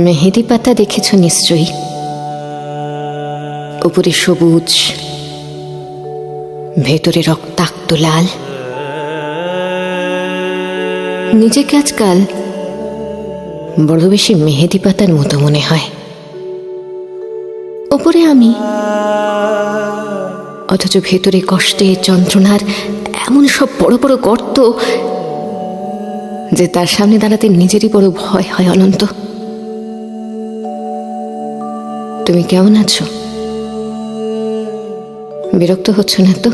মেহেদি পাতা দেখেছ নিশ্চয়ই, উপরে সবুজ, ভেতরে রক্তাক্ত লাল। নিজেকে আজকাল বড় বেশি মেহেদি পাতার মতো মনে হয়। ওপরে আমি, অথচ ভেতরে কষ্টে যন্ত্রণার এমন সব বড় বড় গর্ত যে তার সামনে দাঁড়াতে নিজেরই বড় ভয় হয়। অনন্ত, তুমি কেমন আছো? বিরক্ত হচ্ছ না তো?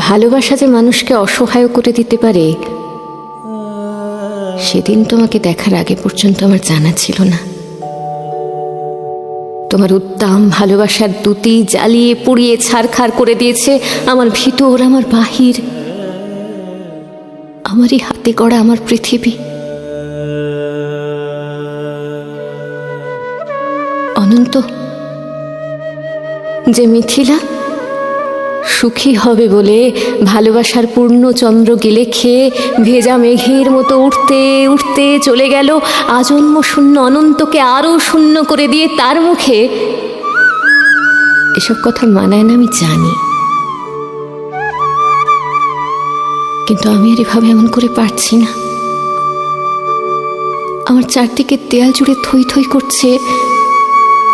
ভালোবাসা যে মানুষকে অসহায় করে দিতে পারে সেদিন তোমাকে দেখার আগে পর্যন্ত আমার জানা ছিল না। তোমার উদ্দাম ভালোবাসার দুটি জ্বালিয়ে পুড়িয়ে ছারখার করে দিয়েছে আমার ভিতর, আমার বাহির, আমারই হাতে গড়া আমার পৃথিবী। অনন্ত, যে মিথিলা সুখী হবে বলে ভালোবাসার পূর্ণ চন্দ্র গিলে খেয়ে ভেজা মেঘের মতো উঠতে উঠতে চলে গেল আজন্ম শূন্য অনন্তকে আরো শূন্য করে দিয়ে তার মুখে এসব কথা মানায় না, আমি জানি। কিন্তু আমি আর এভাবে এমন করে পারছি না। আমার চারদিকে দেয়াল জুড়ে থই থই করছে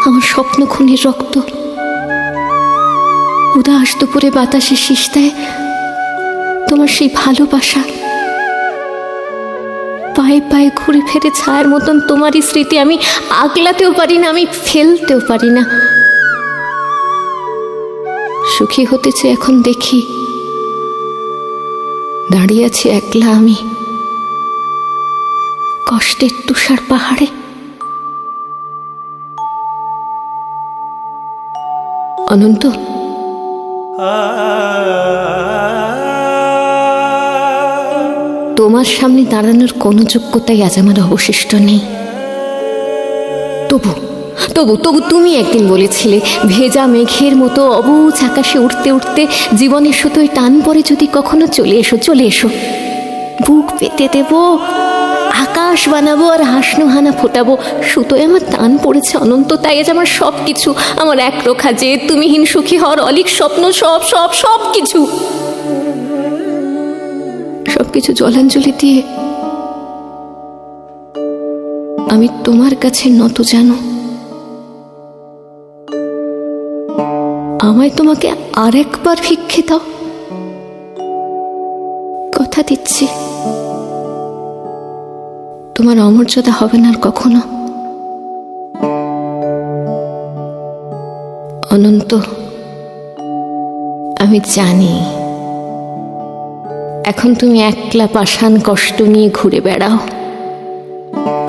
আমার স্বপ্ন খুনির রক্ত। উদাস দুপুরে বাতাসে শীষ দেয় তোমার সেই ভালোবাসা। পায়ে পায়ে ঘুরে ফেরে ছায়ার মতন তোমারই স্মৃতি আমি আগলাতেও পারি না, আমি ফেলতেও পারি না। সুখী হতেছে এখন দেখি, দাঁড়িয়ে আছি একলা আমি কষ্টের তুষার পাহাড়ে। অনন্ত, তোমার সামনে দাঁড়ানোর কোনো যোগ্যতাই আজ আমার অবশিষ্ট নেই। তবু তবু তবু তুমি একদিন বলেছিলে ভেজা মেঘের মতো অবুঝ আকাশে উঠতে উঠতে জীবনের সুতোয় টান পড়ে যদি কখনো চলে এসো, চলে এসো, বুক পেতে দেব, আকাশ বানাবো আর হাসনো হানা ফোটাবো। সুতোয় আমার টান পড়েছে অনন্ত, তাই আজ আমার সব কিছু, আমার একরোখা যে তুমিহীন সুখী হওয়ার অলিক স্বপ্ন, সব সব সব কিছু সবকিছু জলাঞ্জলি দিয়ে আমি তোমার কাছে নত। জানো, আমায় তোমাকে আরেকবার ভিক্ষে দাও, কথা দিচ্ছি তোমার অমর্যাদা হবে না আর কখনো। অনন্ত, আমি জানি এখন তুমি একলা পাষাণ কষ্ট নিয়ে ঘুরে বেড়াও,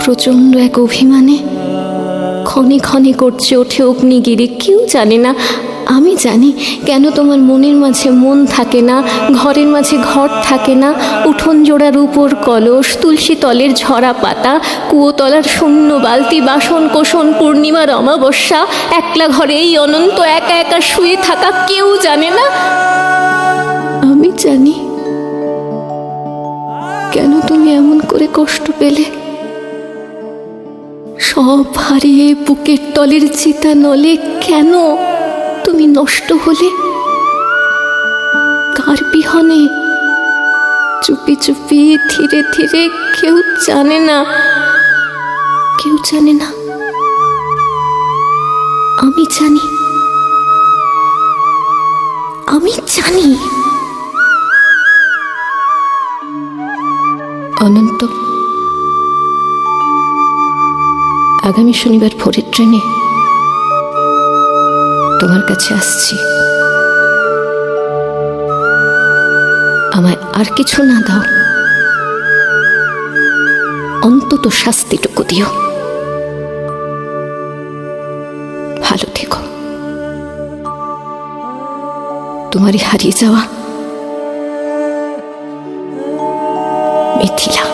প্রচন্ড এক অভিমানে ক্ষণে ক্ষণে করছে ওঠে অগ্নিগিরি। কেউ জানে না, আমি জানি কেন তোমার মনের মাঝে মন থাকে না, ঘরের মাঝে ঘর থাকে না। উঠোন জোড়ার উপর কলস, তুলসী তলের ঝরা পাতা, কুয়োতলার শূন্য বালতি, বাসন কোষণ, পূর্ণিমার অমাবস্যা, একলা ঘরে এই অনন্ত একা একা শুয়ে থাকা। কেউ জানে না, আমি জানি কেন তুমি এমন করে কষ্ট পেলে। সব হারিয়ে বুকের তলের চিতা নলে কেন তুমি নষ্ট হলে, কার বিহনে, চুপি চুপি ধীরে ধীরে। কেউ জানে না, কেউ জানে না, আমি জানি, আমি জানি। অনন্ত, আগামী শনিবার ভোরের ট্রেনে তোমার কাছে আসছি। আমায় আর কিছু না দাও, অন্তত শাস্তিটুকু দিও। ভালো থেকো। তোমারই হারিয়ে যাওয়া মিথিলা।